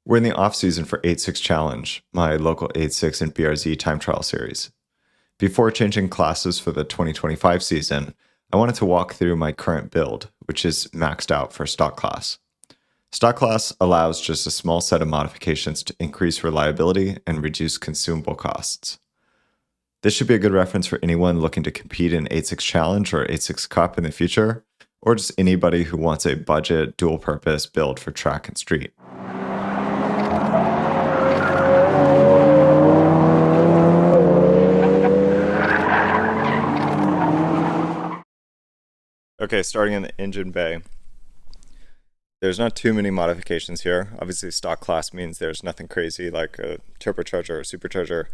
We're in the off-season for 8.6 Challenge, my local 8.6 and BRZ time trial series. Before changing classes for the 2025 season, I wanted to walk through my current build, which is maxed out for stock class. Stock class allows just a small set of modifications to increase reliability and reduce consumable costs. This should be a good reference for anyone looking to compete in 8.6 Challenge or 8.6 Cup in the future, or just anybody who wants a budget, dual-purpose build for track and street. Okay, starting in the engine bay. There's not too many modifications here. Obviously, stock class means there's nothing crazy like a turbocharger or supercharger,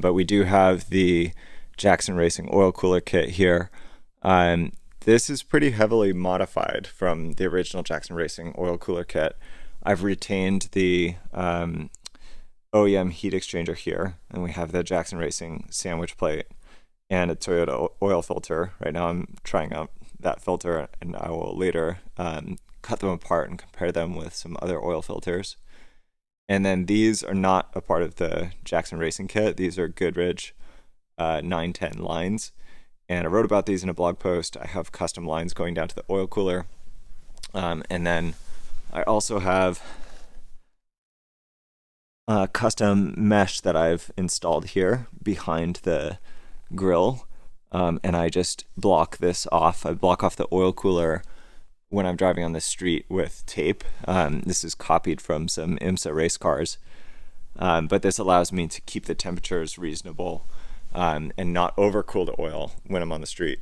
but we do have the Jackson Racing oil cooler kit here. This is pretty heavily modified from the original Jackson Racing oil cooler kit. I've retained the OEM heat exchanger here, and we have the Jackson Racing sandwich plate and a Toyota oil filter. Right now I'm trying out that filter, and I will later cut them apart and compare them with some other oil filters. And then these are not a part of the Jackson Racing kit. These are Goodrich 910 lines. And I wrote about these in a blog post. I have custom lines going down to the oil cooler. And then I also have a custom mesh that I've installed here behind the grill. And I just block this off. I block off the oil cooler when I'm driving on the street with tape. This is copied from some IMSA race cars. But this allows me to keep the temperatures reasonable and not overcool the oil when I'm on the street.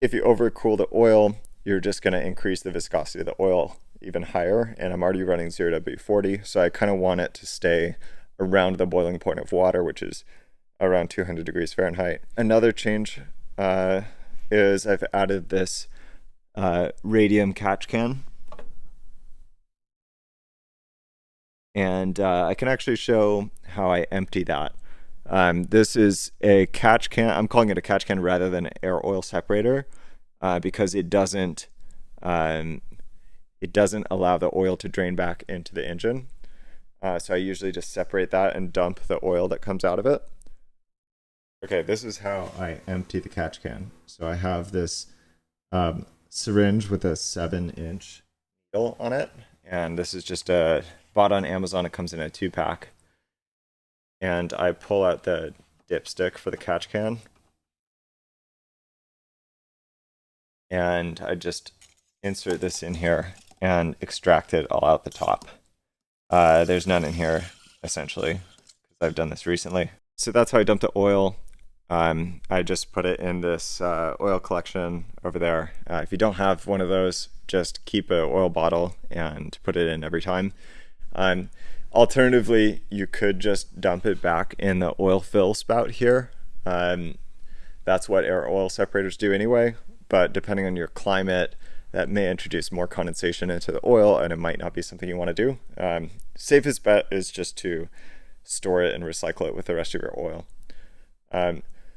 If you overcool the oil, you're just going to increase the viscosity of the oil even higher. And I'm already running 0W40, so I kind of want it to stay around the boiling point of water, which is around 200 degrees Fahrenheit. Another change is I've added this radium catch can. And I can actually show how I empty that. This is a catch can. I'm calling it a catch can rather than an air oil separator because it doesn't allow the oil to drain back into the engine. So I usually just separate that and dump the oil that comes out of it. Okay, this is how I empty the catch can. So I have this syringe with a 7-inch needle on it, and this is just bought on Amazon. It comes in a 2-pack. And I pull out the dipstick for the catch can, and I just insert this in here and extract it all out the top. There's none in here, essentially, because I've done this recently. So that's how I dump the oil. I just put it in this oil collection over there. If you don't have one of those, just keep an oil bottle and put it in every time. Alternatively, you could just dump it back in the oil fill spout here. That's what air oil separators do anyway, but depending on your climate, that may introduce more condensation into the oil, and it might not be something you want to do. Safest bet is just to store it and recycle it with the rest of your oil.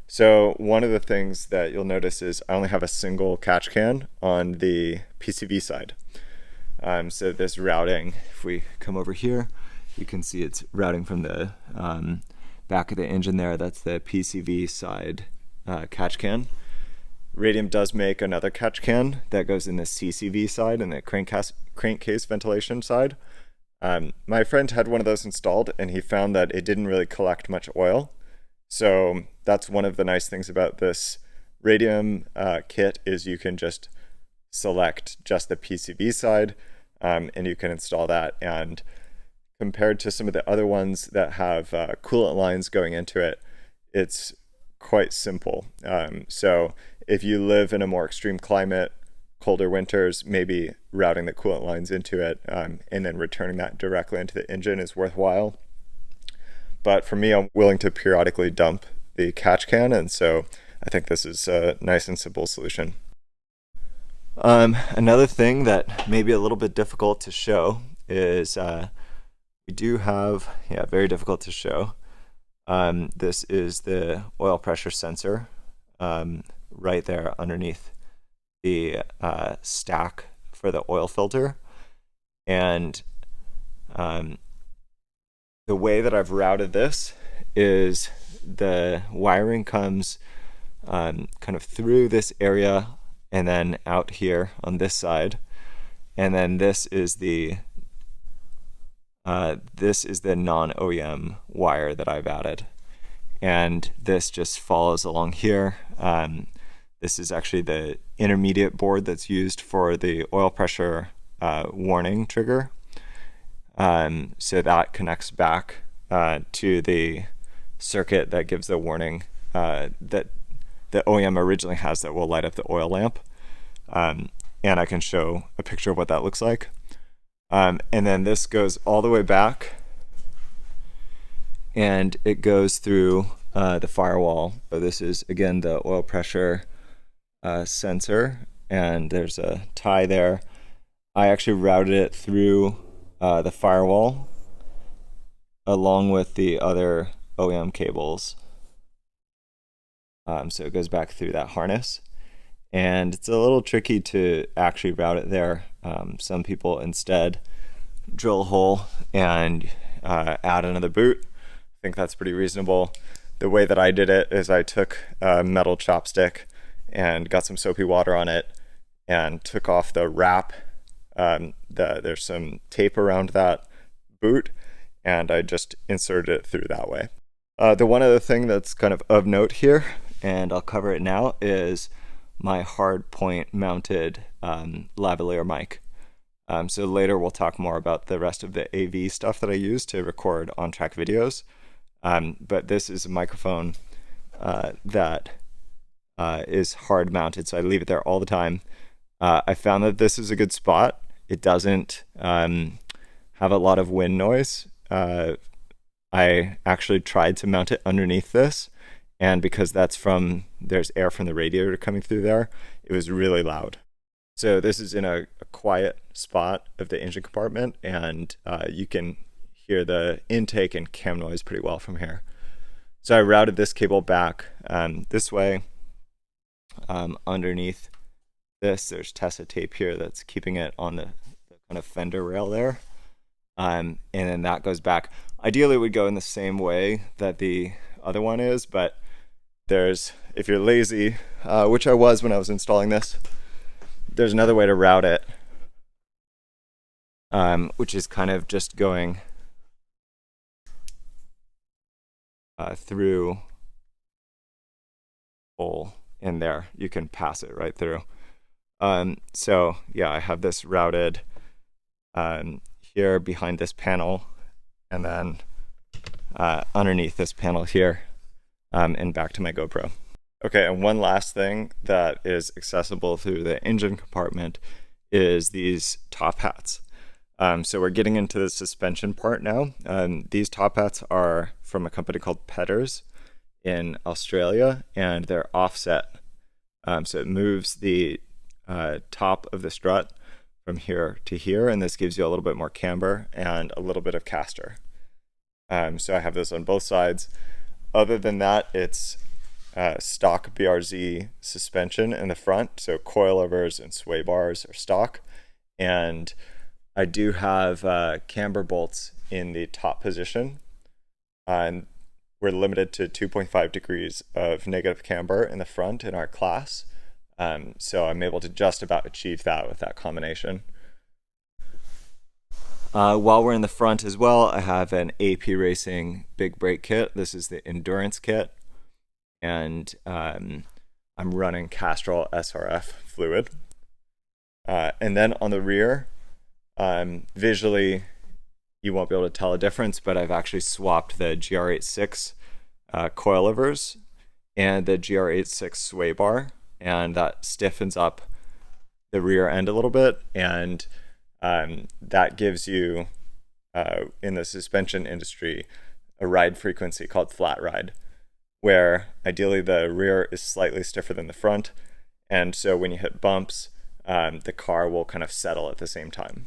So one of the things that you'll notice is I only have a single catch can on the PCV side. So this routing, if we come over here, you can see it's routing from the back of the engine there. That's the PCV side catch can. Radium does make another catch can that goes in the CCV side and the crankcase ventilation side. My friend had one of those installed, and he found that it didn't really collect much oil. So that's one of the nice things about this radium kit is you can just select just the PCV side, and you can install that. And compared to some of the other ones that have coolant lines going into it, it's quite simple. So if you live in a more extreme climate, colder winters, maybe routing the coolant lines into it and then returning that directly into the engine is worthwhile. But for me, I'm willing to periodically dump the catch can, and so I think this is a nice and simple solution. Another thing that may be a little bit difficult to show is we do have, very difficult to show. This is the oil pressure sensor right there underneath the stack for the oil filter. And The way that I've routed this is the wiring comes kind of through this area and then out here on this side, and then this is the non-OEM wire that I've added, and this just follows along here. This is actually the intermediate board that's used for the oil pressure warning trigger. So that connects back to the circuit that gives the warning that the OEM originally has that will light up the oil lamp. And I can show a picture of what that looks like. And then this goes all the way back, and it goes through the firewall. So this is, again, the oil pressure sensor, and there's a tie there. I actually routed it through the firewall along with the other OEM cables. So it goes back through that harness, and it's a little tricky to actually route it there. Some people instead drill a hole and add another boot. I think that's pretty reasonable. The way that I did it is I took a metal chopstick and got some soapy water on it and took off the wrap. There's some tape around that boot, and I just inserted it through that way. The one other thing that's kind of note here, and I'll cover it now, is my hard point mounted lavalier mic. So later we'll talk more about the rest of the AV stuff that I use to record on-track videos. But this is a microphone that is hard mounted, so I leave it there all the time. I found that this is a good spot. It doesn't have a lot of wind noise. I actually tried to mount it underneath this, and because there's air from the radiator coming through there, it was really loud. So this is in a quiet spot of the engine compartment, and you can hear the intake and cam noise pretty well from here. So I routed this cable back this way. Underneath this, there's Tessa tape here that's keeping it on the kind of fender rail there. And then that goes back. Ideally it would go in the same way that the other one is, but if you're lazy, which I was when I was installing this, there's another way to route it, which is kind of just going through hole in there. You can pass it right through. So yeah, I have this routed here behind this panel, and then underneath this panel here, and back to my GoPro. Okay, and one last thing that is accessible through the engine compartment is these top hats. So we're getting into the suspension part now. These top hats are from a company called Petters in Australia, and they're offset. So it moves the top of the strut from here to here, and this gives you a little bit more camber and a little bit of caster. So I have this on both sides. Other than that, it's stock BRZ suspension in the front, so coilovers and sway bars are stock, and I do have camber bolts in the top position, and we're limited to 2.5 degrees of negative camber in the front in our class, so I'm able to just about achieve that with that combination. While we're in the front as well, I have an AP Racing big brake kit. This is the endurance kit, and I'm running Castrol SRF fluid. And then on the rear, visually you won't be able to tell a difference, but I've actually swapped the GR86 coilovers and the GR86 sway bar, and that stiffens up the rear end a little bit, and that gives you, in the suspension industry, a ride frequency called flat ride, where ideally the rear is slightly stiffer than the front, and so when you hit bumps, the car will kind of settle at the same time.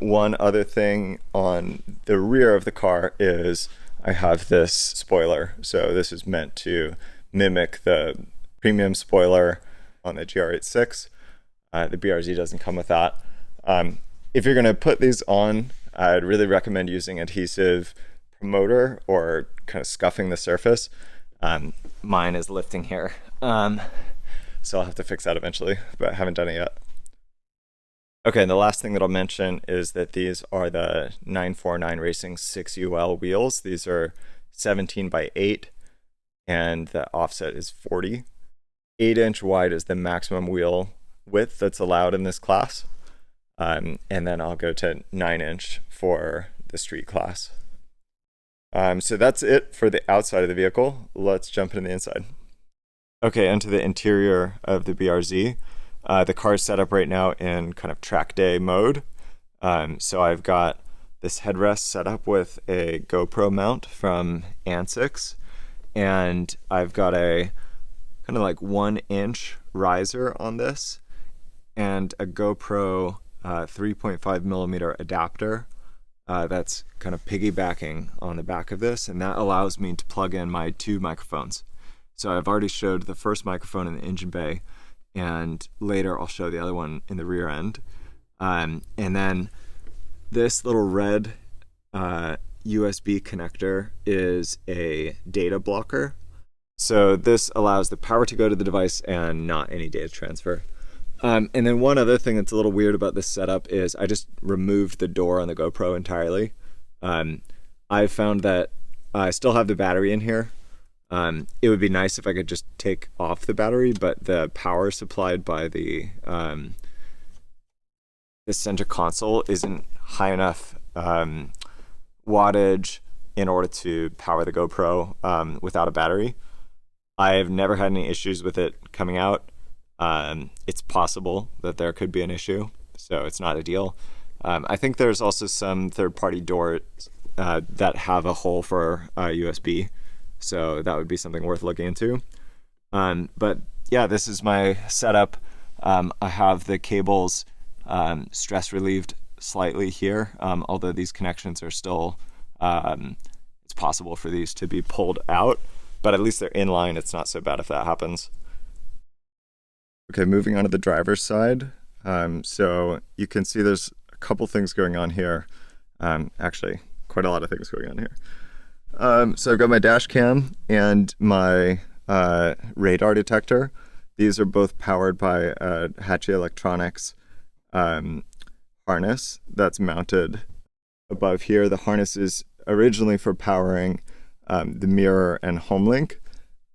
One other thing on the rear of the car is I have this spoiler. So this is meant to mimic the premium spoiler on the GR86. The BRZ doesn't come with that. If you're going to put these on, I'd really recommend using adhesive promoter or kind of scuffing the surface. Mine is lifting here, so I'll have to fix that eventually, but I haven't done it yet. Okay, and the last thing that I'll mention is that these are the 949 Racing 6UL wheels. These are 17 by 8, and the offset is 40. 8-inch wide is the maximum wheel width that's allowed in this class. And then I'll go to 9-inch for the street class. So that's it for the outside of the vehicle. Let's jump into the inside. Okay, into the interior of the BRZ. The car is set up right now in kind of track day mode. So I've got this headrest set up with a GoPro mount from Ansix, and I've got a kind of like 1-inch riser on this and a GoPro 3.5 millimeter adapter that's kind of piggybacking on the back of this, and that allows me to plug in my 2 microphones. So I've already showed the first microphone in the engine bay, and later I'll show the other one in the rear end. And then this little red USB connector is a data blocker. So this allows the power to go to the device and not any data transfer. And then one other thing that's a little weird about this setup is I just removed the door on the GoPro entirely. I found that I still have the battery in here. It would be nice if I could just take off the battery, but the power supplied by the center console isn't high enough wattage in order to power the GoPro without a battery. I've never had any issues with it coming out. It's possible that there could be an issue, so it's not ideal. I think there's also some third-party doors that have a hole for USB, so that would be something worth looking into. But yeah, this is my setup. I have the cables stress relieved slightly here, although these connections are still, it's possible for these to be pulled out, but at least they're in line. It's not so bad if that happens. Okay, moving on to the driver's side. So you can see there's a couple things going on here. Actually, quite a lot of things going on here. So I've got my dash cam and my radar detector. These are both powered by a Hatchie Electronics harness that's mounted above here. The harness is originally for powering the mirror and home link,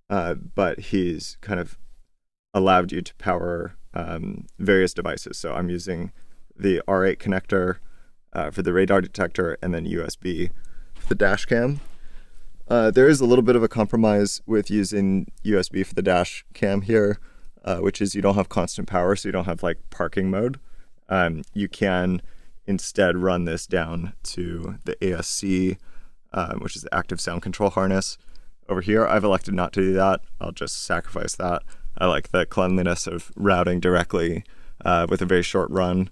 but he's kind of allowed you to power various devices. So I'm using the R8 connector for the radar detector and then USB for the dash cam. There is a little bit of a compromise with using USB for the dash cam here, which is you don't have constant power, so you don't have like parking mode. You can instead run this down to the ASC, which is the active sound control harness over here. I've elected not to do that. I'll just sacrifice that. I like the cleanliness of routing directly with a very short run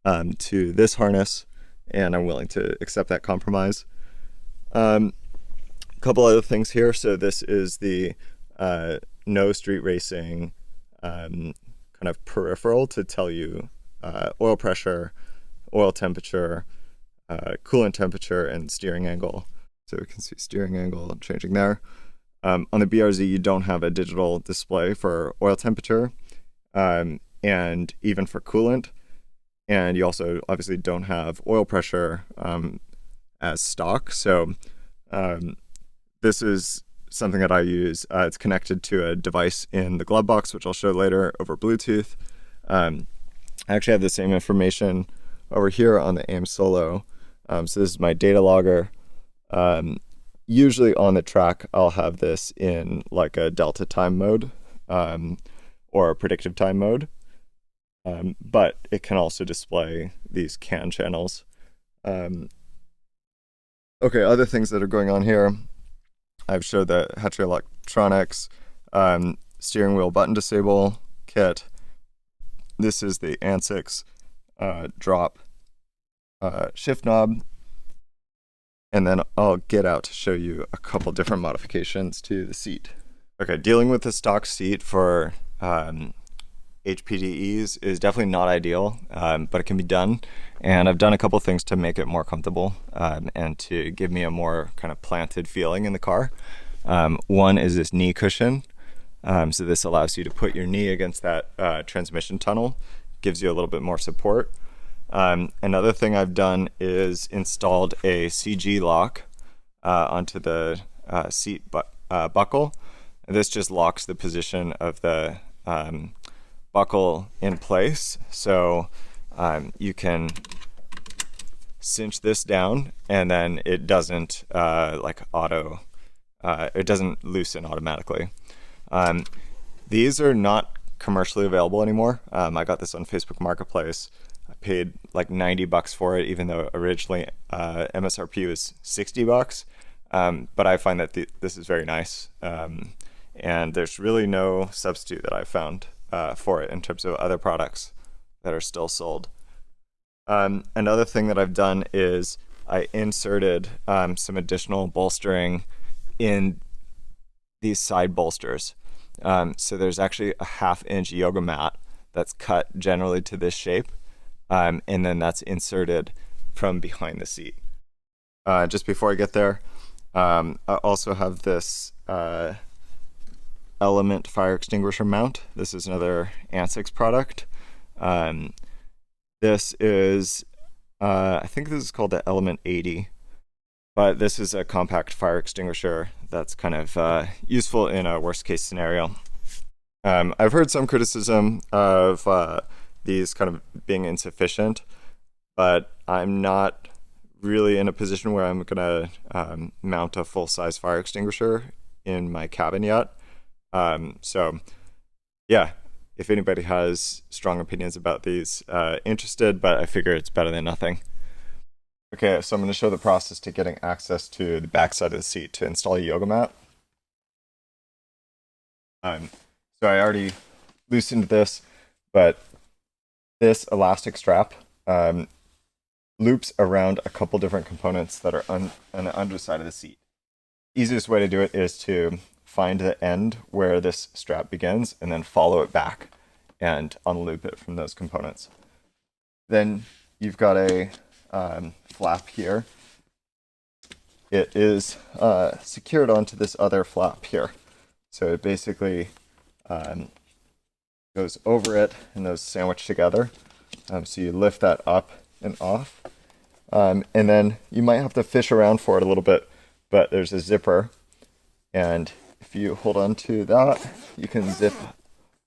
to this harness, and I'm willing to accept that compromise. A couple other things here. So this is the no street racing kind of peripheral to tell you oil pressure, oil temperature, coolant temperature, and steering angle. So we can see steering angle changing there. On the BRZ, you don't have a digital display for oil temperature and even for coolant. And you also obviously don't have oil pressure as stock. So this is something that I use. It's connected to a device in the glove box, which I'll show later over Bluetooth. I actually have the same information over here on the AIM Solo. So this is my data logger. Usually on the track, I'll have this in like a delta time mode or a predictive time mode, but it can also display these CAN channels. Okay, other things that are going on here. I've showed the Hatchie Electronics steering wheel button disable kit. This is the Ansix drop shift knob. And then I'll get out to show you a couple different modifications to the seat. Okay, dealing with the stock seat for HPDEs is definitely not ideal, but it can be done. And I've done a couple things to make it more comfortable and to give me a more kind of planted feeling in the car. One is this knee cushion. So this allows you to put your knee against that transmission tunnel, gives you a little bit more support. Another thing I've done is installed a CG lock onto the seat buckle. This just locks the position of the buckle in place, so you can cinch this down and then it doesn't it doesn't loosen automatically. These are not commercially available anymore. I got this on Facebook Marketplace. I paid like $90 for it, even though originally MSRP was $60. But I find that this is very nice. And there's really no substitute that I've found for it in terms of other products that are still sold. Another thing that I've done is I inserted some additional bolstering in these side bolsters. So there's actually a 1/2-inch yoga mat that's cut generally to this shape, and then that's inserted from behind the seat. Just before I get there, I also have this Element fire extinguisher mount. This is another Ansix product. This is, I think this is called the Element 80, but this is a compact fire extinguisher that's kind of useful in a worst case scenario. I've heard some criticism of these kind of being insufficient, but I'm not really in a position where I'm gonna mount a full-size fire extinguisher in my cabin yet. So yeah, if anybody has strong opinions about these, interested, but I figure it's better than nothing. Okay, so I'm going to show the process to getting access to the back side of the seat to install a yoga mat. So I already loosened this, but this elastic strap loops around a couple different components that are on the underside of the seat. Easiest way to do it is to find the end where this strap begins and then follow it back and unloop it from those components. Then you've got a flap here. It is secured onto this other flap here. So it basically goes over it and those sandwich together. So you lift that up and off. And then you might have to fish around for it a little bit, but there's a zipper. And if you hold on to that, you can zip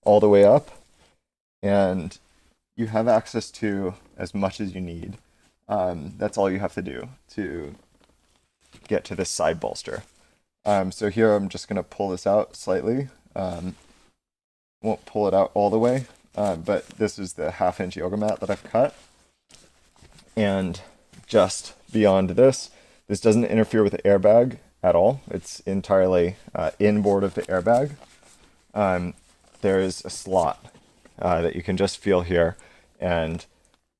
all the way up. And you have access to as much as you need. That's all you have to do to get to this side bolster. So here I'm just going to pull this out slightly. Won't pull it out all the way, but this is the 1/2-inch yoga mat that I've cut. And just beyond this doesn't interfere with the airbag at all. It's entirely inboard of the airbag. There is a slot that you can just feel here, and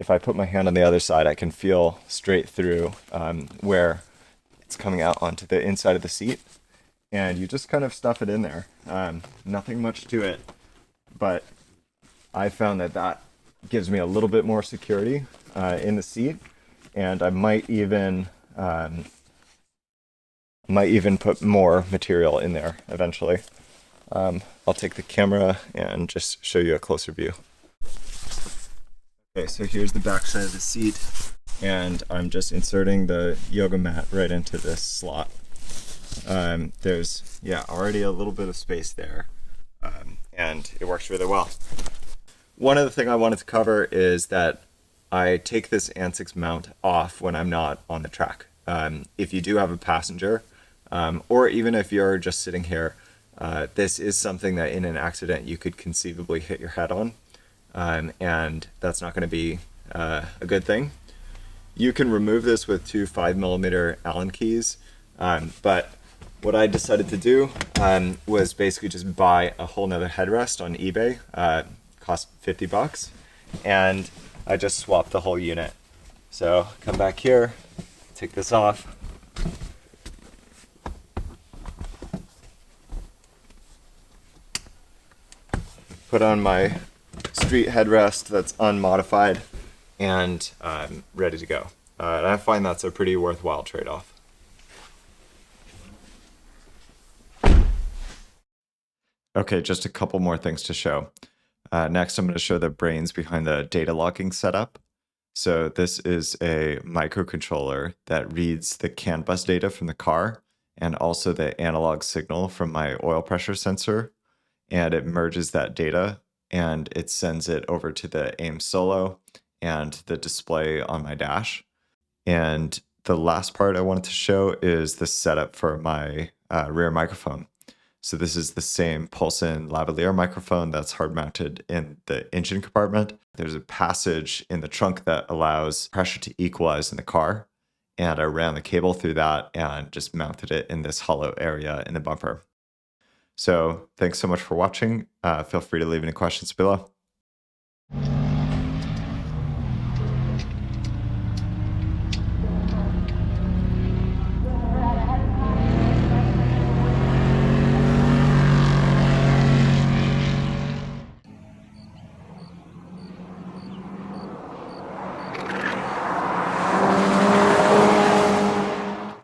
if I put my hand on the other side, I can feel straight through where it's coming out onto the inside of the seat, and you just kind of stuff it in there. Nothing much to it, but I found that gives me a little bit more security in the seat, and I might even put more material in there eventually. I'll take the camera and just show you a closer view. Okay, so here's the back side of the seat, and I'm just inserting the yoga mat right into this slot. There's already a little bit of space there, and it works really well. One other thing I wanted to cover is that I take this Ansix mount off when I'm not on the track. If you do have a passenger, or even if you're just sitting here, this is something that in an accident you could conceivably hit your head on, and that's not going to be a good thing. You can remove this with two 5mm Allen keys, but what I decided to do was basically just buy a whole nother headrest on eBay. Cost $50, and I just swapped the whole unit. So come back here, take this off. Put on my street headrest that's unmodified and ready to go. And I find that's a pretty worthwhile trade-off. Okay, just a couple more things to show. Next, I'm going to show the brains behind the data logging setup. So this is a microcontroller that reads the CAN bus data from the car and also the analog signal from my oil pressure sensor. And it merges that data and it sends it over to the AIM Solo and the display on my dash. And the last part I wanted to show is the setup for my rear microphone. So this is the same Pulson lavalier microphone that's hard mounted in the engine compartment. There's a passage in the trunk that allows pressure to equalize in the car. And I ran the cable through that and just mounted it in this hollow area in the bumper. So thanks so much for watching. Feel free to leave any questions below.